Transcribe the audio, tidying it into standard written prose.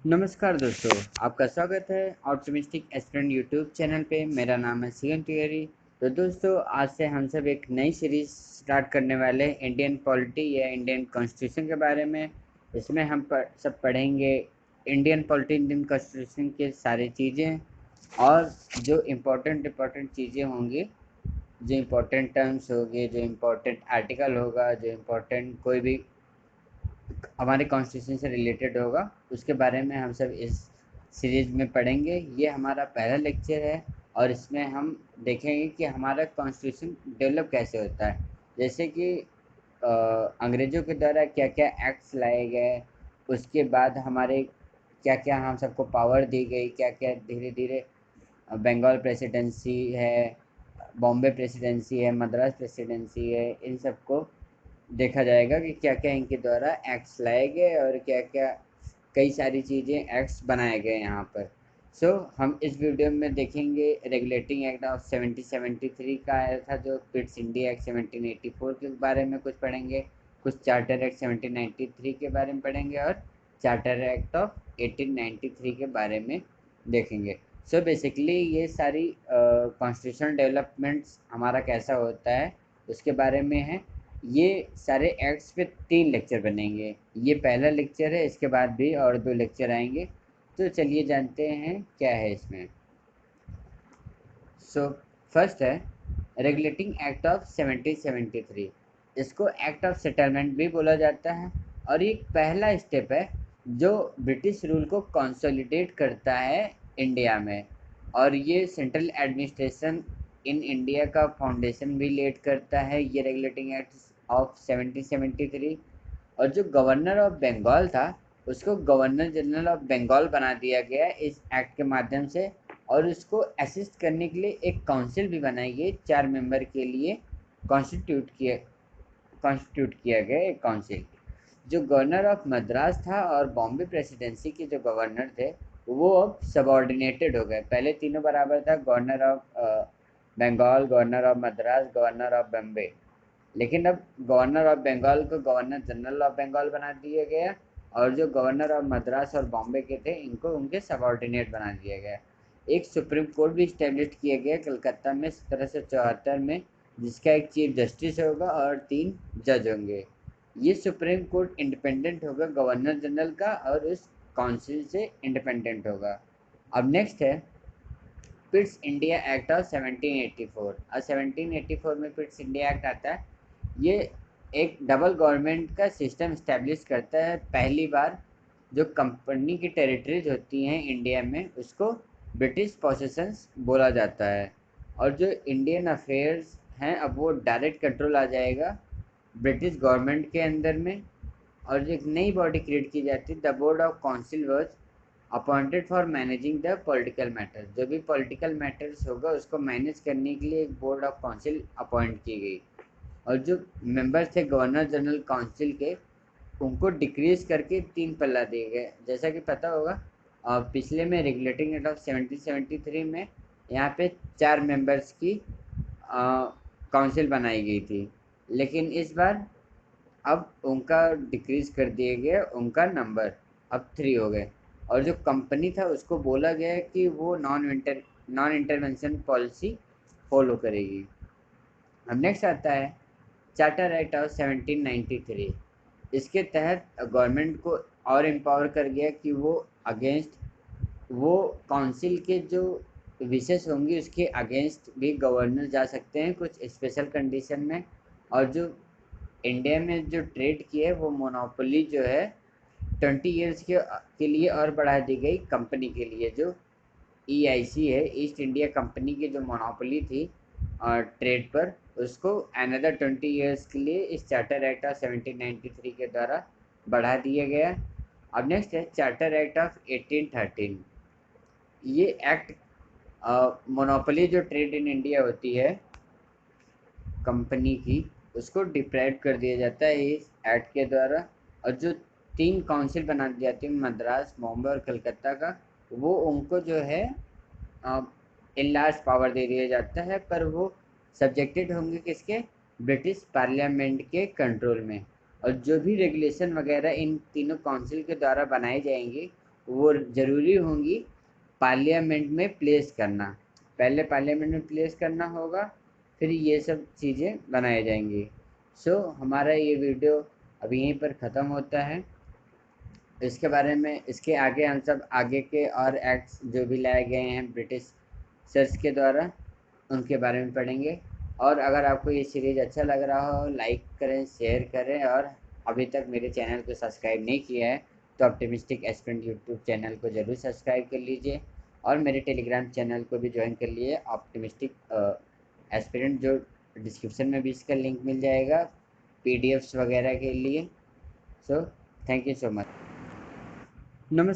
नमस्कार दोस्तों, आपका स्वागत है ऑप्टिमिस्टिक एस्पिरेंट यूट्यूब चैनल पे। मेरा नाम है सीएन तिवारी। तो दोस्तों, आज से हम सब एक नई सीरीज स्टार्ट करने वाले हैं इंडियन पॉलिटी या इंडियन कॉन्स्टिट्यूशन के बारे में। इसमें हम सब पढ़ेंगे इंडियन पॉलिटी, इंडियन कॉन्स्टिट्यूशन के सारी चीज़ें और जो इम्पोर्टेंट चीज़ें होंगी, जो इम्पोर्टेंट टर्म्स होंगे, जो इम्पोर्टेंट आर्टिकल होगा, जो इम्पोर्टेंट कोई भी हमारे कॉन्स्टिट्यूशन से रिलेटेड होगा, उसके बारे में हम सब इस सीरीज में पढ़ेंगे। ये हमारा पहला लेक्चर है और इसमें हम देखेंगे कि हमारा कॉन्स्टिट्यूशन डेवलप कैसे होता है। जैसे कि अंग्रेज़ों के द्वारा क्या क्या एक्ट्स लाए गए, उसके बाद हमारे क्या क्या हम सबको पावर दी गई, क्या क्या धीरे धीरे बंगाल प्रेसिडेंसी है, बॉम्बे प्रेसिडेंसी है, मद्रास प्रेसिडेंसी है, इन सबको देखा जाएगा कि क्या क्या इनके द्वारा एक्ट्स लाए गए और क्या क्या कई सारी चीज़ें एक्ट्स बनाए गए यहाँ पर। हम इस वीडियो में देखेंगे रेगुलेटिंग एक्ट ऑफ 1773 का आया था, जो पिट्स इंडिया एक्ट 1784 के बारे में कुछ पढ़ेंगे, कुछ चार्टर एक्ट 1793 के बारे में पढ़ेंगे और चार्टर एक्ट ऑफ 1893 के बारे में देखेंगे। बेसिकली ये सारी कॉन्स्टिट्यूशनल डेवलपमेंट्स हमारा कैसा होता है उसके बारे में है। ये सारे एक्ट्स पे 3 लेक्चर बनेंगे। ये पहला लेक्चर है, इसके बाद भी और 2 लेक्चर आएंगे। तो चलिए जानते हैं क्या है इसमें। सो फर्स्ट है रेगुलेटिंग एक्ट ऑफ 1773। इसको एक्ट ऑफ सेटलमेंट भी बोला जाता है और ये पहला स्टेप है जो ब्रिटिश रूल को कंसोलिडेट करता है इंडिया में। और ये सेंट्रल एडमिनिस्ट्रेशन इन इंडिया का फाउंडेशन भी लेड करता है, ये रेगुलेटिंग एक्ट ऑफ 1773। और जो गवर्नर ऑफ बंगाल था, उसको गवर्नर जनरल ऑफ बंगाल बना दिया गया इस एक्ट के माध्यम से। और उसको असिस्ट करने के लिए एक काउंसिल भी बनाई गई, 4 मेंबर के लिए कॉन्स्टिट्यूट किया गया एक काउंसिल। जो गवर्नर ऑफ मद्रास था और बॉम्बे प्रेसिडेंसी के जो गवर्नर थे, वो अब सबॉर्डिनेटेड हो गए। पहले तीनों बराबर था, governor of Bengal, governor of Madras, governor of Bombay. लेकिन अब गवर्नर ऑफ बंगाल को गवर्नर जनरल ऑफ बंगाल बना दिया गया और जो गवर्नर ऑफ मद्रास और बॉम्बे के थे, इनको उनके सबॉर्डिनेट बना दिया गया। एक सुप्रीम कोर्ट भी इस्टेब्लिश किया गया कलकत्ता में 1774 में, जिसका एक चीफ जस्टिस होगा और 3 जज होंगे। ये सुप्रीम कोर्ट इंडिपेंडेंट होगा गवर्नर जनरल का और उस काउंसिल से इंडिपेंडेंट होगा। अब नेक्स्ट है पिट्स इंडिया एक्ट ऑफ 1784। और 1784 में पिट्स इंडिया एक्ट आता है। ये एक डबल गवर्नमेंट का सिस्टम इस्टेब्लिश करता है। पहली बार जो कंपनी की टेरिटरीज होती हैं इंडिया में, उसको ब्रिटिश पोसेशंस बोला जाता है। और जो इंडियन अफेयर्स हैं, अब वो डायरेक्ट कंट्रोल आ जाएगा ब्रिटिश गवर्नमेंट के अंदर में। और जो एक नई बॉडी क्रिएट की जाती है, the board of council was appointed for managing the political matters. जो भी पॉलिटिकल मैटर्स होगा उसको मैनेज करने के लिए एक बोर्ड ऑफ काउंसिल अपॉइंट की गई। और जो मेंबर्स थे गवर्नर जनरल काउंसिल के, उनको डिक्रीज करके 3 पल्ला दिए गए। जैसा कि पता होगा, पिछले में रेगुलेटिंग एक्ट ऑफ 1773 में यहाँ पे 4 मेंबर्स की काउंसिल बनाई गई थी। लेकिन इस बार अब उनका डिक्रीज कर दिए गए, उनका नंबर अब 3 हो गए। और जो कंपनी था उसको बोला गया कि वो नॉन इंटरवेंशन पॉलिसी फॉलो करेगी। अब नेक्स्ट आता है चार्टर एक्ट ऑफ 1793। इसके तहत गवर्नमेंट को और एम्पावर कर गया कि वो अगेंस्ट वो काउंसिल के जो विशेष होंगी उसके अगेंस्ट भी गवर्नर जा सकते हैं कुछ स्पेशल कंडीशन में। और जो इंडिया में जो ट्रेड की है, वो मोनोपोली जो है 20 ईयर्स के लिए और बढ़ा दी गई कंपनी के लिए। जो ईआईसी है, ईस्ट इंडिया कंपनी की जो मोनोपोली थी और ट्रेड पर, उसको अनदर 20 ईयर्स के लिए इस चार्टर एक्ट ऑफ 1793 के द्वारा बढ़ा दिया गया। अब नेक्स्ट है चार्टर एक्ट ऑफ 1813। ये एक्ट मोनोपोली जो ट्रेड इन इंडिया होती है कंपनी की, उसको डिप्राइव कर दिया जाता है इस एक्ट के द्वारा। और जो 3 काउंसिल बना दी जाती है, मद्रास, बॉम्बे और कलकत्ता का, वो उनको जो है इनलार्ज पावर दे दिया जाता है, पर वो सब्जेक्टेड होंगे किसके, ब्रिटिश पार्लियामेंट के कंट्रोल में। और जो भी रेगुलेशन वगैरह इन तीनों काउंसिल के द्वारा बनाई जाएंगी, वो ज़रूरी होंगी पार्लियामेंट में प्लेस करना। पहले पार्लियामेंट में प्लेस करना होगा, फिर ये सब चीज़ें बनाई जाएंगी। सो हमारा ये वीडियो अभी यहीं पर ख़त्म होता है। इसके बारे में, इसके आगे हम सब आगे के और एक्ट्स जो भी लाए गए हैं ब्रिटिश सर्च के द्वारा, उनके बारे में पढ़ेंगे। और अगर आपको ये सीरीज़ अच्छा लग रहा हो, लाइक करें, शेयर करें, और अभी तक मेरे चैनल को सब्सक्राइब नहीं किया है तो ऑप्टिमिस्टिक एस्पिरेंट यूट्यूब चैनल को ज़रूर सब्सक्राइब कर लीजिए, और मेरे टेलीग्राम चैनल को भी ज्वाइन कर लिए, ऑप्टिमिस्टिक एस्पिरेंट, जो डिस्क्रिप्शन में भी इसका लिंक मिल जाएगा पीडीएफ्स वगैरह के लिए। So thank you so much. नमस्कार।